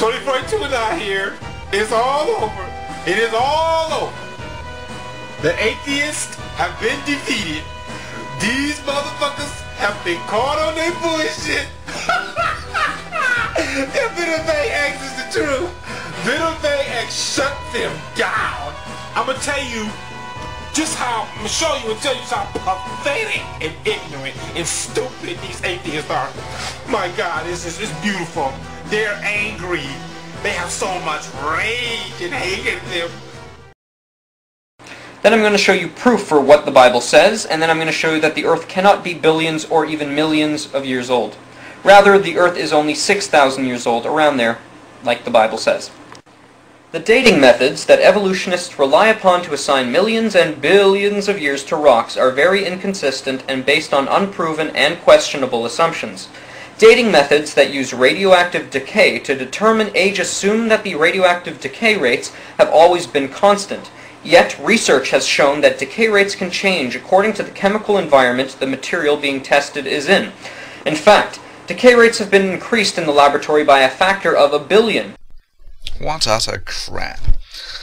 2429 here. It's all over. It is all over. The atheists have been defeated. These motherfuckers have been caught on their bullshit. If Venom X is the truth, Venom X shut them down. I'm gonna tell you just how, I'm gonna show you and tell you just how pathetic and ignorant and stupid these atheists are. My God, it's beautiful. They're angry. They have so much rage and hate in them. Then I'm going to show you proof for what the Bible says, and then I'm going to show you that the Earth cannot be billions or even millions of years old. Rather, the Earth is only 6,000 years old, around there, like the Bible says. The dating methods that evolutionists rely upon to assign millions and billions of years to rocks are very inconsistent and based on unproven and questionable assumptions. Dating methods that use radioactive decay to determine age assume that the radioactive decay rates have always been constant. Yet, research has shown that decay rates can change according to the chemical environment the material being tested is in. In fact, decay rates have been increased in the laboratory by a factor of 1 billion. What utter crap.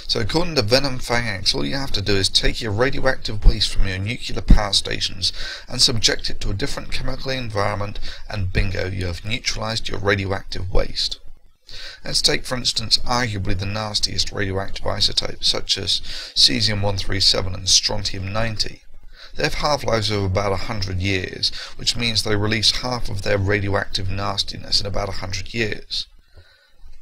So according to Venom X, all you have to do is take your radioactive waste from your nuclear power stations and subject it to a different chemical environment, and bingo, you have neutralized your radioactive waste. Let's take, for instance, arguably the nastiest radioactive isotopes, such as cesium-137 and strontium-90. They have half-lives of about 100 years, which means they release half of their radioactive nastiness in about 100 years.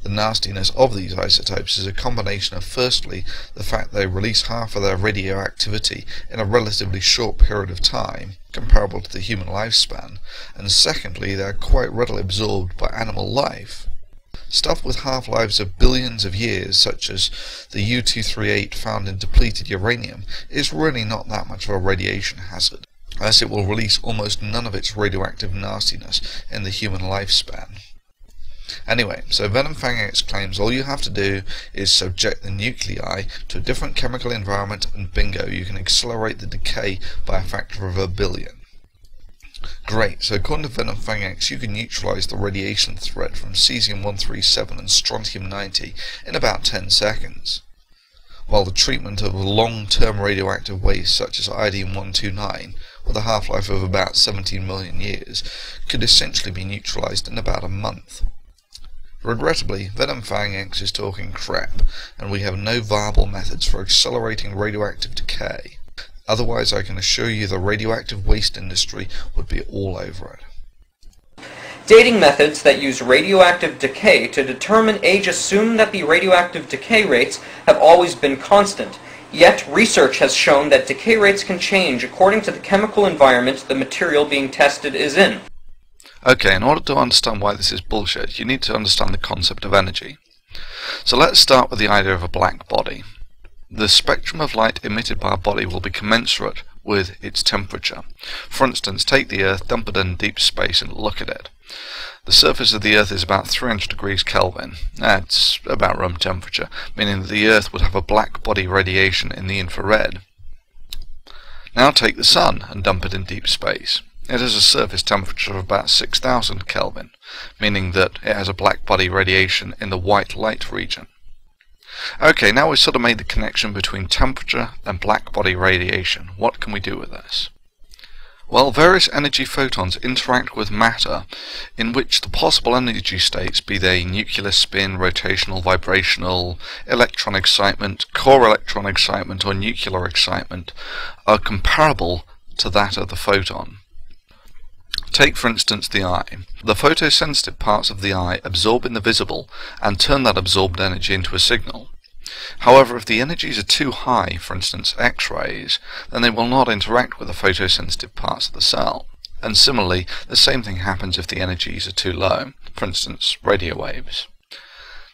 The nastiness of these isotopes is a combination of, firstly, the fact they release half of their radioactivity in a relatively short period of time, comparable to the human lifespan, and secondly, they are quite readily absorbed by animal life. Stuff with half-lives of billions of years, such as the U-238 found in depleted uranium, is really not that much of a radiation hazard, as it will release almost none of its radioactive nastiness in the human lifespan. Anyway, so Venom X claims all you have to do is subject the nuclei to a different chemical environment, and bingo, you can accelerate the decay by a factor of 1 billion. Great, so according to Venom X, you can neutralize the radiation threat from cesium-137 and strontium-90 in about 10 seconds, while the treatment of long-term radioactive waste such as iodine-129, with a half-life of about 17 million years, could essentially be neutralized in about a month. Regrettably, Venom X is talking crap, and we have no viable methods for accelerating radioactive decay. Otherwise, I can assure you the radioactive waste industry would be all over it. Dating methods that use radioactive decay to determine age assume that the radioactive decay rates have always been constant. Yet, research has shown that decay rates can change according to the chemical environment the material being tested is in. Okay, in order to understand why this is bullshit, you need to understand the concept of energy. So let's start with the idea of a black body. The spectrum of light emitted by a body will be commensurate with its temperature. For instance, take the Earth, dump it in deep space and look at it. The surface of the Earth is about 300 degrees Kelvin. That's about room temperature, meaning that the Earth would have a black body radiation in the infrared. Now take the Sun and dump it in deep space. It has a surface temperature of about 6,000 Kelvin, meaning that it has a black body radiation in the white light region. Okay, now we've sort of made the connection between temperature and black body radiation. What can we do with this? Well, various energy photons interact with matter in which the possible energy states, be they nuclear spin, rotational, vibrational, electron excitement, core electron excitement, or nuclear excitement, are comparable to that of the photon. Take, for instance, the eye. The photosensitive parts of the eye absorb in the visible and turn that absorbed energy into a signal. However, if the energies are too high, for instance X-rays, then they will not interact with the photosensitive parts of the cell. And similarly, the same thing happens if the energies are too low, for instance radio waves.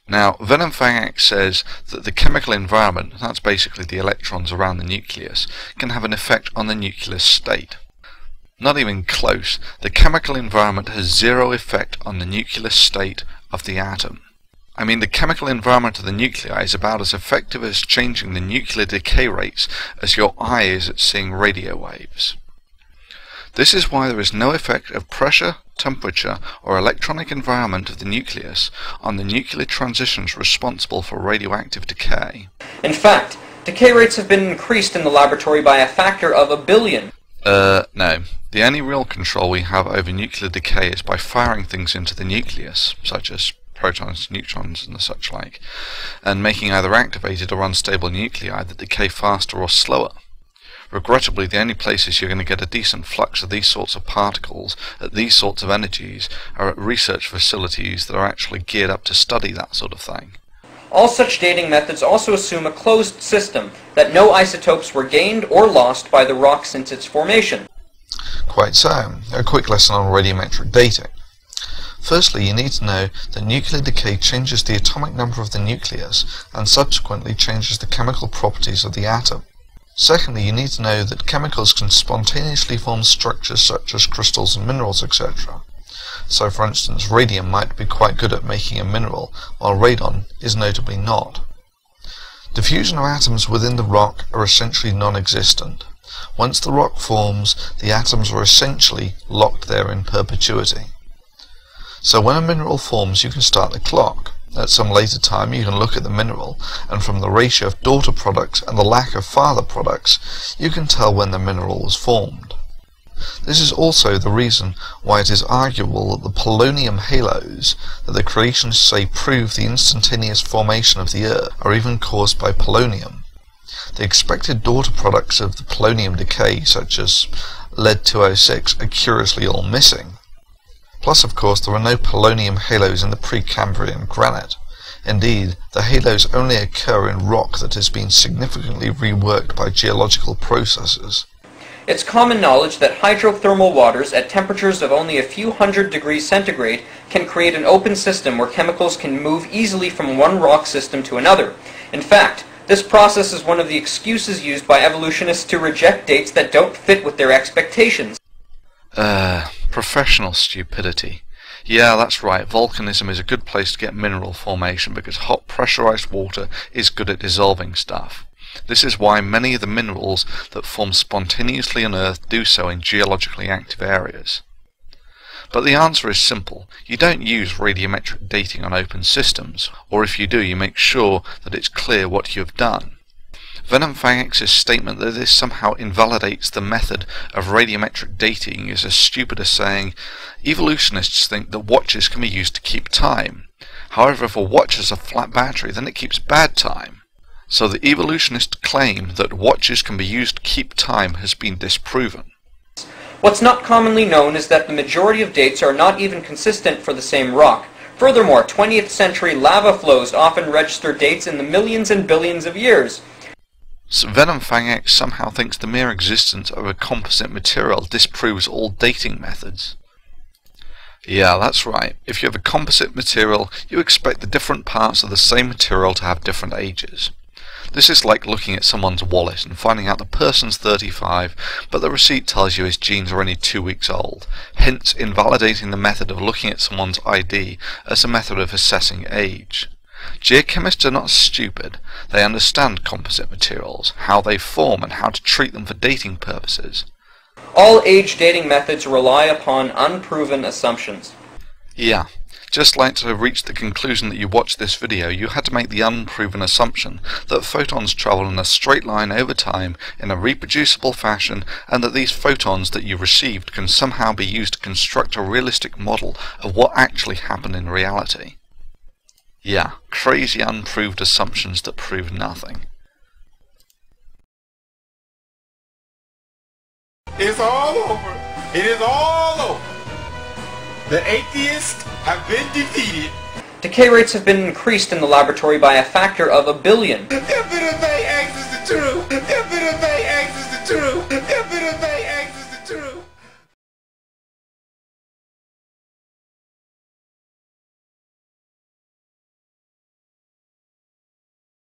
Now, Venom X says that the chemical environment, that's basically the electrons around the nucleus, can have an effect on the nucleus state. Not even close. The chemical environment has zero effect on the nuclear state of the atom. I mean, the chemical environment of the nuclei is about as effective as changing the nuclear decay rates as your eye is at seeing radio waves. This is why there is no effect of pressure, temperature, or electronic environment of the nucleus on the nuclear transitions responsible for radioactive decay. In fact, decay rates have been increased in the laboratory by a factor of 1 billion. No. The only real control we have over nuclear decay is by firing things into the nucleus, such as protons, neutrons, and the such like, and making either activated or unstable nuclei that decay faster or slower. Regrettably, the only places you're going to get a decent flux of these sorts of particles at these sorts of energies are at research facilities that are actually geared up to study that sort of thing. All such dating methods also assume a closed system, that no isotopes were gained or lost by the rock since its formation. Quite so. A quick lesson on radiometric dating. Firstly, you need to know that nuclear decay changes the atomic number of the nucleus and subsequently changes the chemical properties of the atom. Secondly, you need to know that chemicals can spontaneously form structures such as crystals and minerals, etc. So, for instance, radium might be quite good at making a mineral, while radon is notably not. Diffusion of atoms within the rock are essentially non-existent. Once the rock forms, the atoms are essentially locked there in perpetuity. So when a mineral forms, you can start the clock. At some later time, you can look at the mineral, and from the ratio of daughter products and the lack of father products, you can tell when the mineral was formed. This is also the reason why it is arguable that the polonium halos that the creationists say prove the instantaneous formation of the Earth are even caused by polonium. The expected daughter products of the polonium decay, such as lead-206, are curiously all missing. Plus, of course, there are no polonium halos in the Precambrian granite. Indeed, the halos only occur in rock that has been significantly reworked by geological processes. It's common knowledge that hydrothermal waters at temperatures of only a few hundred degrees centigrade can create an open system where chemicals can move easily from one rock system to another. In fact, this process is one of the excuses used by evolutionists to reject dates that don't fit with their expectations. Professional stupidity. Yeah, that's right, volcanism is a good place to get mineral formation because hot pressurized water is good at dissolving stuff. This is why many of the minerals that form spontaneously on Earth do so in geologically active areas. But the answer is simple. You don't use radiometric dating on open systems, or if you do, you make sure that it's clear what you have done. Venom Fang X's statement that this somehow invalidates the method of radiometric dating is as stupid as saying, evolutionists think that watches can be used to keep time. However, if a watch has a flat battery, then it keeps bad time. So the evolutionist claim that watches can be used to keep time has been disproven. What's not commonly known is that the majority of dates are not even consistent for the same rock. Furthermore, 20th century lava flows often register dates in the millions and billions of years. So Venom Fang X somehow thinks the mere existence of a composite material disproves all dating methods. Yeah, that's right. If you have a composite material, you expect the different parts of the same material to have different ages. This is like looking at someone's wallet and finding out the person's 35, but the receipt tells you his jeans are only 2 weeks old, hence invalidating the method of looking at someone's ID as a method of assessing age. Geochemists are not stupid. They understand composite materials, how they form and how to treat them for dating purposes. All age dating methods rely upon unproven assumptions. Yeah, just like to reach the conclusion that you watched this video, you had to make the unproven assumption that photons travel in a straight line over time in a reproducible fashion, and that these photons that you received can somehow be used to construct a realistic model of what actually happened in reality. Yeah, crazy unproved assumptions that prove nothing. It's all over. It is all over. The atheists have been defeated. Decay rates have been increased in the laboratory by a factor of 1 billion. If it is